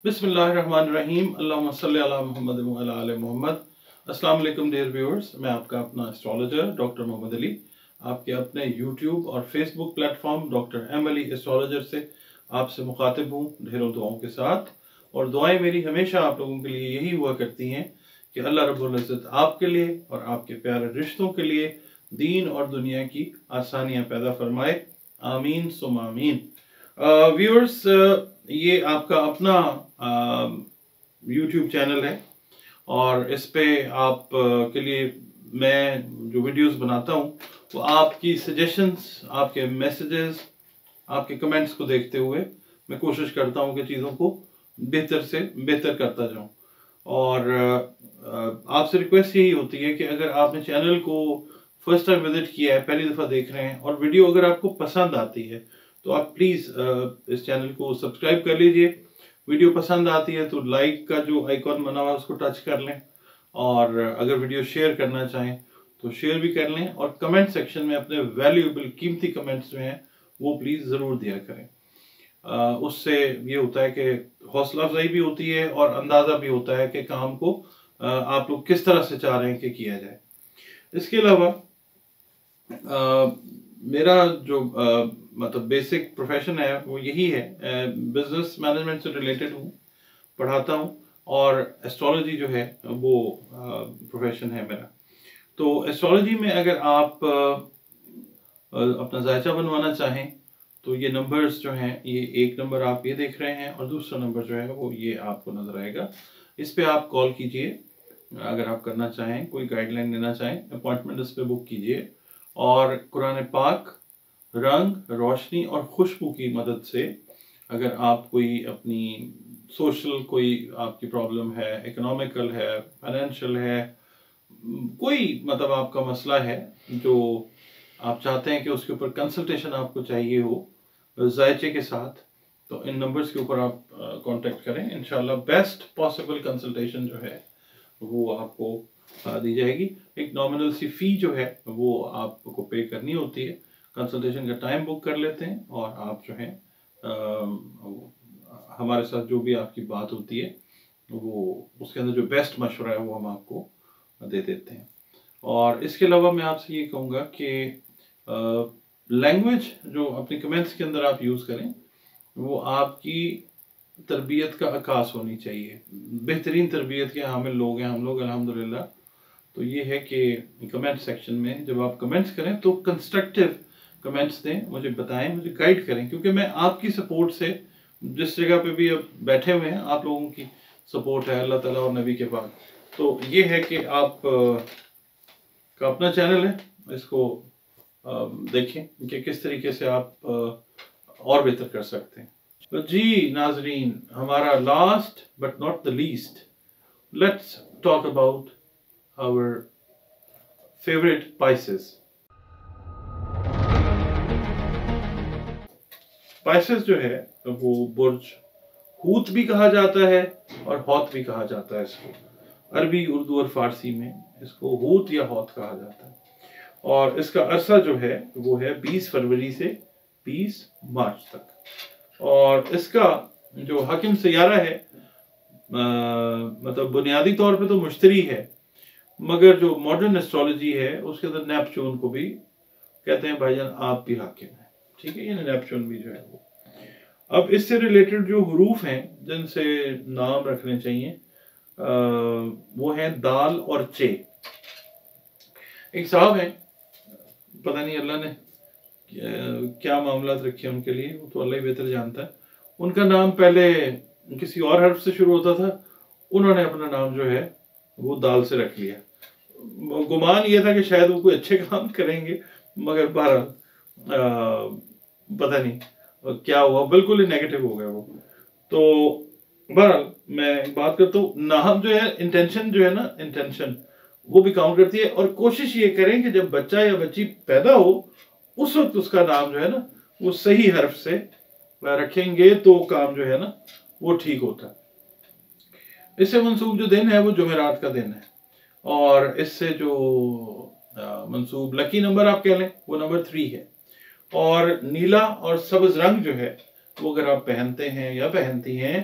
बिस्मिल्लाहिर्रहमानिर्रहीम अल्लाहुम्मा सल्ली अला मुहम्मद व अला आले मोहम्मद। अस्सलाम वालेकुम डियर व्यूअर्स, मैं आपका अपना एस्ट्रोलॉजर डॉक्टर मोहम्मद अली आपके अपने यूट्यूब और Facebook platform doctor M Ali astrologer से आपसे मुखातिब हूँ ढेरों दुआओं के साथ। और दुआएं मेरी हमेशा आप लोगों के लिए यही हुआ करती हैं कि अल्लाह रब्बुल इज़्ज़त आपके लिए और आपके प्यारे रिश्तों के लिए दीन और दुनिया की आसानियाँ पैदा फरमाए। आमीन सुम आमीन। व्यूअर्स, ये आपका अपना यूट्यूब चैनल है और इस पे आप के लिए मैं जो वीडियोस बनाता हूँ वो आपकी सजेशंस, आपके मैसेजेस, आपके कमेंट्स को देखते हुए मैं कोशिश करता हूँ कि चीज़ों को बेहतर से बेहतर करता जाऊँ। और आपसे रिक्वेस्ट यही होती है कि अगर आपने चैनल को फर्स्ट टाइम विजिट किया है, पहली दफ़ा देख रहे हैं और वीडियो अगर आपको पसंद आती है तो आप प्लीज़ इस चैनल को सब्सक्राइब कर लीजिए। वीडियो पसंद आती है तो लाइक का जो आइकॉन बना हुआ है उसको टच कर लें, और अगर वीडियो शेयर करना चाहें तो शेयर भी कर लें, और कमेंट सेक्शन में अपने वैल्यूएबल कीमती कमेंट्स जो हैं वो प्लीज़ ज़रूर दिया करें। उससे ये होता है कि हौसला अफजाई भी होती है और अंदाज़ा भी होता है कि काम को आप लोग किस तरह से चाह रहे हैं कि किया जाए। इसके अलावा मेरा जो मतलब बेसिक प्रोफेशन है वो यही है, बिजनेस मैनेजमेंट से रिलेटेड हूँ, पढ़ाता हूँ, और एस्ट्रोलॉजी जो है वो प्रोफेशन है मेरा। तो एस्ट्रोलॉजी में अगर आप अपना जायचा बनवाना चाहें तो ये नंबर्स जो हैं, ये एक नंबर आप ये देख रहे हैं और दूसरा नंबर जो है वो ये आपको नज़र आएगा। इस पे आप कॉल कीजिए अगर आप करना चाहें, कोई गाइडलाइन लेना चाहें, अपॉइंटमेंट इस पे बुक कीजिए। और कुरान पाक, रंग, रोशनी और खुशबू की मदद से अगर आप कोई अपनी सोशल कोई आपकी प्रॉब्लम है, इकोनॉमिकल है, फाइनेंशियल है, कोई मतलब आपका मसला है जो आप चाहते हैं कि उसके ऊपर कंसल्टेशन आपको चाहिए हो जायचे के साथ, तो इन नंबर्स के ऊपर आप कांटेक्ट करें। इंशाल्लाह बेस्ट पॉसिबल कंसल्टेशन जो है वो आपको दी जाएगी। एक नॉमिनल सी फी जो है वो आपको पे करनी होती है। कंसल्टेशन का टाइम बुक कर लेते हैं और आप जो है हमारे साथ जो भी आपकी बात होती है वो उसके अंदर जो बेस्ट मशवरा है वो हम आपको दे देते हैं। और इसके अलावा मैं आपसे ये कहूँगा कि लैंग्वेज जो अपने कमेंट्स के अंदर आप यूज़ करें वो आपकी तरबियत का अक्कास होनी चाहिए। बेहतरीन तरबियत के हामिल लोग हैं हम लोग अल्हम्दुलिल्लाह। तो ये है कि कमेंट सेक्शन में जब आप कमेंट्स करें तो कंस्ट्रक्टिव कमेंट्स दें, मुझे बताएं, मुझे गाइड करें, क्योंकि मैं आपकी सपोर्ट से जिस जगह पे भी अब बैठे हुए हैं आप लोगों की सपोर्ट है अल्लाह ताला और नबी के पास। तो ये है कि आप का अपना चैनल है, इसको देखें कि किस तरीके से आप और बेहतर कर सकते हैं। तो जी नाजरीन, हमारा last but not the least, let's talk about our favourite spices. Spices जो है वो बुर्ज हूत भी कहा जाता है और हौत भी कहा जाता है। इसको अरबी, उर्दू और फारसी में इसको हूत या हौत कहा जाता है। और इसका अरसा जो है वो है 20 फरवरी से 20 मार्च तक। और इसका जो हकीम सयारा है मतलब बुनियादी तौर पे तो मुश्तरी है, मगर जो मॉडर्न एस्ट्रोलॉजी है उसके अंदर नेपच्यून को भी कहते हैं भाईजान आप भी हाकिम है, ठीक है। ये नेपच्यून भी जो है वो, अब इससे रिलेटेड जो हरूफ हैं जिनसे नाम रखने चाहिए वो हैं दाल और चे। एक साहब हैं, पता नहीं अल्लाह ने क्या मामलात रखे उनके लिए, वो तो अल्लाह ही बेहतर जानता है। उनका नाम पहले किसी और हर्फ से शुरू होता था, उन्होंने अपना नाम जो है वो दाल से रख लिया। गुमान ये था कि शायद वो कोई अच्छे काम करेंगे, मगर बहरहाल पता नहीं क्या हुआ, बिल्कुल ही नेगेटिव हो गया वो। तो बहरहाल मैं एक बात करता हूँ, नाम जो है, इंटेंशन जो है ना, इंटेंशन वो भी काउंट करती है। और कोशिश ये करें कि जब बच्चा या बच्ची पैदा हो उस वक्त उसका नाम जो है ना वो सही हर्फ से रखेंगे तो काम जो है ना वो ठीक होता है। इससे मंसूब जो दिन है वो जुमेरात का दिन है, और इससे जो मंसूब लकी नंबर आप कह लें वो नंबर 3 है। और नीला और सब्ज रंग जो है वो अगर आप पहनते हैं या पहनती हैं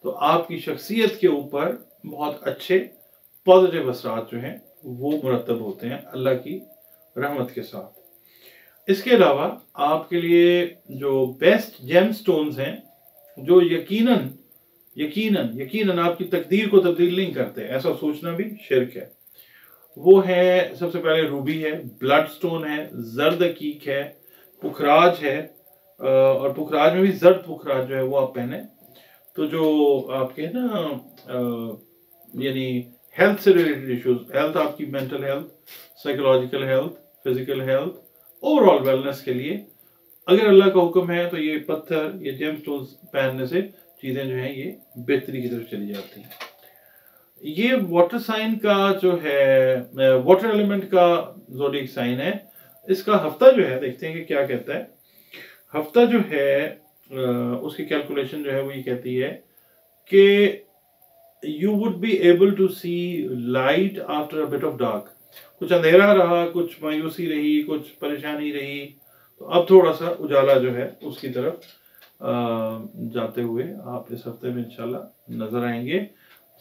तो आपकी शख्सियत के ऊपर बहुत अच्छे पॉजिटिव असरात जो हैं वो मुरतब होते हैं अल्लाह की रहमत के साथ। इसके अलावा आपके लिए जो बेस्ट जेम स्टोन्स हैं, जो यकीनन यकीनन यकीनन आपकी तकदीर को तब्दील नहीं करते, ऐसा सोचना भी शिर्क है, वो है सबसे पहले रूबी है, ब्लड स्टोन है, जर्द अकीक है, पुखराज है, और पुखराज में भी जर्द पुखराज जो है वो आप पहने तो जो आपके ना यानी हेल्थ से रिलेटेड इश्यूज, हेल्थ आपकी mental health, psychological health, physical health, overall wellness के लिए अगर अल्लाह का हुक्म है तो ये पत्थर, ये जेम स्टोन्स पहनने से चीजें जो हैं ये बेहतरी की तरफ चली जाती हैं। ये वाटर साइन का जो है, वाटर एलिमेंट का ज़ोडिएक साइन है, इसका हफ्ता जो है देखते हैं कि क्या कहता है। हफ्ता जो है उसकी कैलकुलेशन जो है वो ये कहती है कि you would be able to see light after a bit of dark. कुछ अंधेरा रहा, कुछ मायूसी रही, कुछ परेशानी रही, तो अब थोड़ा सा उजाला जो है उसकी तरफ जाते हुए आप इस हफ्ते में इंशाल्लाह नजर आएंगे।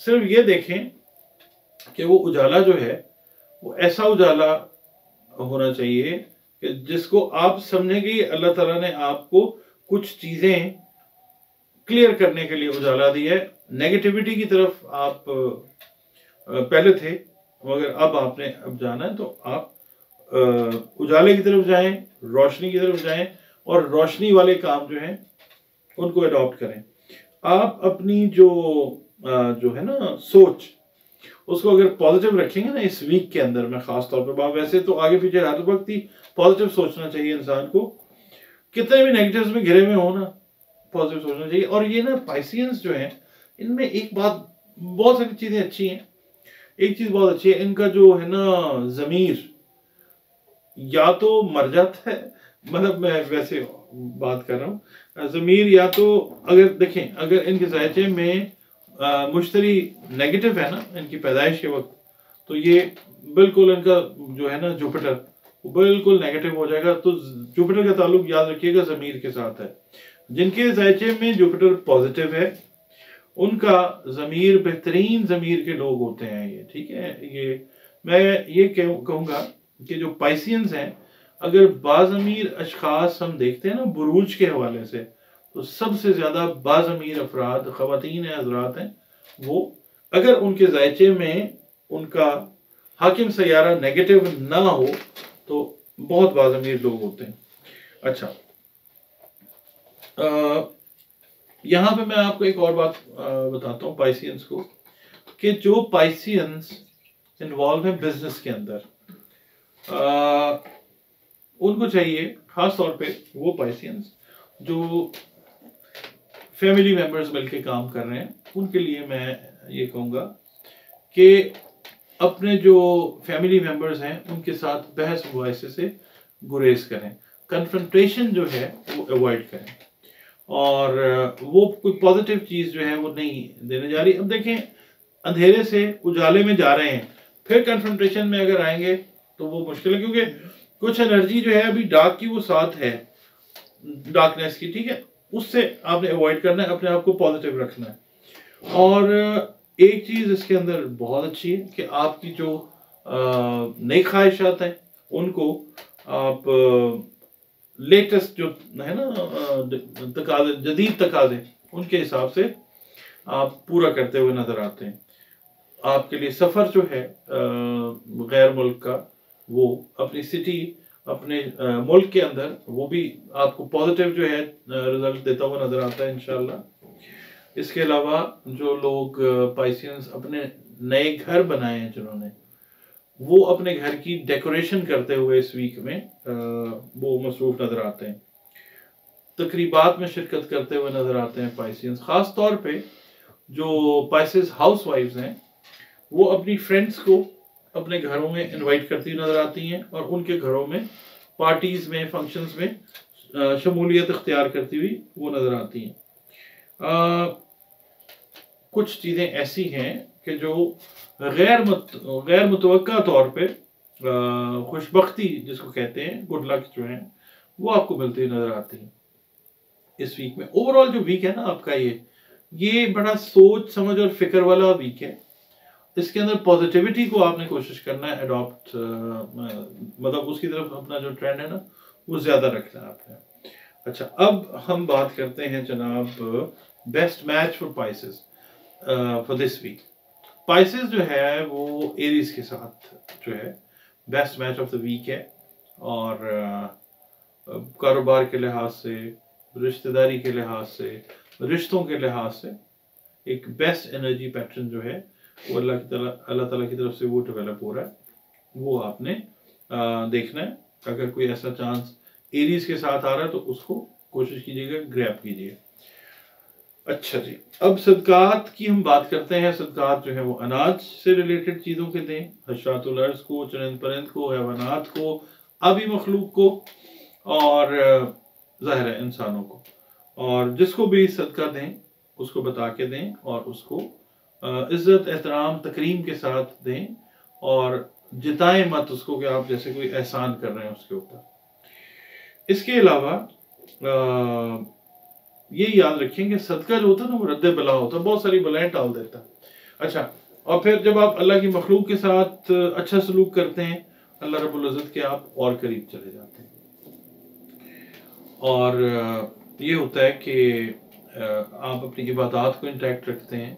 सिर्फ ये देखें कि वो उजाला जो है वो ऐसा उजाला होना चाहिए कि जिसको आप समझेंगे अल्लाह ताला ने आपको कुछ चीजें क्लियर करने के लिए उजाला दिया है। नेगेटिविटी की तरफ आप पहले थे, मगर अब आपने अब जाना है तो आप उजाले की तरफ जाएं, रोशनी की तरफ जाएं और रोशनी वाले काम जो हैं उनको अडॉप्ट करें। आप अपनी जो है ना सोच, उसको अगर पॉजिटिव रखेंगे ना इस वीक के अंदर में खास तौर पर, वैसे तो आगे पीछे हर वक्त ही पॉजिटिव सोचना चाहिए इंसान को, कितने भी नेगेटिव्स में घिरे हुए हो ना पॉजिटिव सोचना चाहिए। और ये ना पाइसियंस जो हैं इनमें एक बात, बहुत सारी चीजें अच्छी हैं, एक चीज बहुत अच्छी है, इनका जो है ना जमीर या तो मर जाता है, मतलब मैं वैसे बात कर रहा हूँ, जमीर या तो अगर देखें अगर इनके जायचे में मुश्तरी नेगेटिव है ना इनकी पैदाइश के वक्त, तो ये बिल्कुल इनका जो है ना जुपिटर बिल्कुल नेगेटिव हो जाएगा। तो जुपिटर का ताल्लुक याद रखिएगा जमीर के साथ है। जिनके जायचे में जुपिटर पॉजिटिव है उनका जमीर बेहतरीन जमीर के लोग होते हैं ये, ठीक है। ये मैं ये कहूँगा कि जो पाइसियंस हैं, अगर बाज़मीर अशखास हम देखते हैं ना बुरूज के हवाले से, तो सबसे ज्यादा बाज़मीर अफराद ख़वातीन हज़रात हैं वो, अगर उनके जायचे में उनका हाकिम सयारा नेगेटिव ना हो तो बहुत बाज़मीर लोग होते हैं। अच्छा, यहाँ पे मैं आपको एक और बात बताता हूँ पाइसियंस को, कि जो पाइसियंस इन्वॉल्व है बिजनेस के अंदर, उनको चाहिए खास तौर पे वो पाइसियंस जो फैमिली मेंबर्स मिलके काम कर रहे हैं, उनके लिए मैं ये कहूँगा कि अपने जो फैमिली मेंबर्स हैं उनके साथ बहस मुबाहिसे से गुरेज करें, कन्फ्रंटेशन जो है वो अवॉइड करें, और वो कोई पॉजिटिव चीज़ जो है वो नहीं देने जा रही। अब देखें अंधेरे से उजाले में जा रहे हैं, फिर कन्फ्रंटेशन में अगर आएंगे तो वो मुश्किल है, क्योंकि कुछ एनर्जी जो है अभी डार्क की वो साथ है, डार्कनेस की, ठीक है, उससे आपने अवॉइड करना है, अपने आप को पॉजिटिव रखना है। और एक चीज़ इसके अंदर बहुत अच्छी है कि आपकी जो नई ख्वाहिशात हैं उनको आप लेटेस्ट जो है ना तकाज़े, जदीद तकाज़े, उनके हिसाब से आप पूरा करते हुए नजर आते हैं। आपके लिए सफ़र जो है गैर मुल्क का, वो अपनी सिटी, अपने मुल्क के अंदर, वो भी आपको पॉजिटिव जो है रिजल्ट देता हुआ नजर आता है इंशाल्लाह। इसके अलावा जो लोग पाइसियंस अपने नए घर बनाए हैं जिन्होंने, वो अपने घर की डेकोरेशन करते हुए इस वीक में वो मसरूफ नजर आते हैं, तकरीबात में शिरकत करते हुए नजर आते हैं पाइसियंस। खास तौर पे जो पाइसियंस हाउस वाइफ्स हैं वो अपनी फ्रेंड्स को अपने घरों में इनवाइट करती नजर आती हैं और उनके घरों में पार्टीज में, फंक्शंस में शमूलियत इख्तियार करती हुई वो नजर आती हैं। कुछ चीज़ें ऐसी हैं कि जो गैर मुतवक्का तौर पे खुशबख्ती जिसको कहते हैं, गुड लक जो है वो आपको मिलती नजर आती है इस वीक में। ओवरऑल जो वीक है ना आपका, ये ये बड़ा सोच समझ और फिक्र वाला वीक है। इसके अंदर पॉजिटिविटी को आपने कोशिश करना है अडॉप्ट, मतलब उसकी तरफ अपना जो ट्रेंड है ना वो ज्यादा रखना है आपने। अच्छा, अब हम बात करते हैं जनाब best match for Pisces for this week. Pisces जो है वो एरीज के साथ जो है best match of the week है, और कारोबार के लिहाज से, रिश्तेदारी के लिहाज से, रिश्तों के लिहाज से एक बेस्ट एनर्जी पैटर्न जो है वो अल्लाह ताला की तरफ से वो डेवलप हो रहा है। वो आपने देखना है। अगर कोई ऐसा चांस एरीज के साथ आ रहा है तो उसको कोशिश कीजिएगा, ग्रैब कीजिए। अच्छा जी, अब सदकात की हम बात करते हैं। सदकात जो है वो अनाज से रिलेटेड चीज़ों के दें, हशातुल अर्ज़ को, चरंद परंद को, हैवानात को, आबी मखलूक को, और ज़ाहिर है इंसानों को। और जिसको भी सदका दें उसको बता के दें, और उसको इज़्ज़त एहतराम तकरीम के साथ दें, और जिताएं मत उसको कि आप जैसे कोई एहसान कर रहे हैं उसके ऊपर। इसके अलावा ये याद रखें कि सदका जो होता है ना वो रद्द बला होता है, बहुत सारी बलाएं टाल देता है। अच्छा, और फिर जब आप अल्लाह की मखलूक के साथ अच्छा सलूक करते हैं, अल्लाह रब्बुल इज़्ज़त के आप और करीब चले जाते हैं। और ये होता है कि आप अपनी इबादत को इंटैक्ट रखते हैं,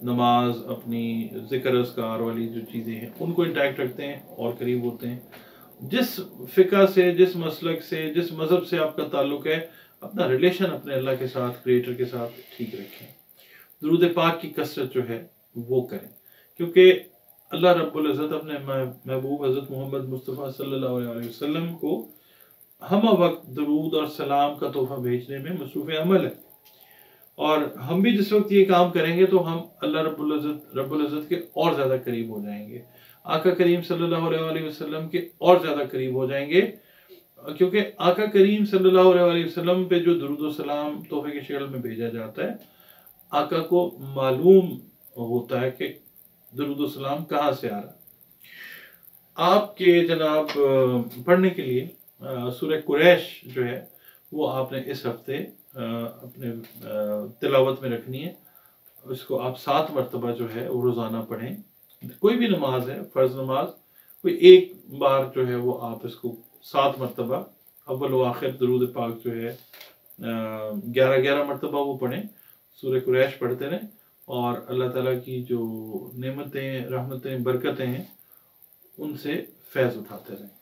नमाज, अपनी ज़िक्र अज़कार वाली जो चीज़ें हैं उनको इंटैक्ट रखते हैं और करीब होते हैं। जिस फ़िक़ा से, जिस मसलक से, जिस मज़हब से आपका ताल्लुक़ है, अपना रिलेशन अपने अल्लाह के साथ, क्रिएटर के साथ ठीक रखें। दुरूद पाक की कसरत जो है वो करें, क्योंकि अल्लाह रब्बुल इज़्ज़त अपने महबूब हज़रत मोहम्मद मुस्तफ़ा सल्लल्लाहु अलैहि वसल्लम को हम वक्त दरूद और सलाम का तोहफा भेजने में मसरूफ़ अमल है। और हम भी जिस वक्त ये काम करेंगे तो हम अल्लाह रब्बुल इज़्ज़त के और ज़्यादा करीब हो जाएंगे, आका करीम सल्लल्लाहु अलैहि वसल्लम के और ज़्यादा करीब हो जाएंगे। क्योंकि आका करीम सल्लल्लाहु अलैहि वसल्लम पे जो दुरूद और सलाम तोहफे की शक्ल में भेजा जाता है, आका को मालूम होता है कि दुरूद और सलाम कहाँ से आ रहा है। आपके जनाब पढ़ने के लिए सूरह कुरैश जो है वो आपने इस हफ्ते अपने तिलावत में रखनी है। इसको आप 7 मरतबा जो है वो रोज़ाना पढ़ें। कोई भी नमाज है, फ़र्ज़ नमाज, कोई एक बार जो है वो आप इसको 7 मरतबा अव्वल व आखिर दरूद पाक जो है 11-11 मरतबा वो पढ़ें, सूरह कुरैश पढ़ते रहें, और अल्लाह ताला की जो नेमतें, रहमतें, बरकतें हैं उनसे फैज़ उठाते रहें।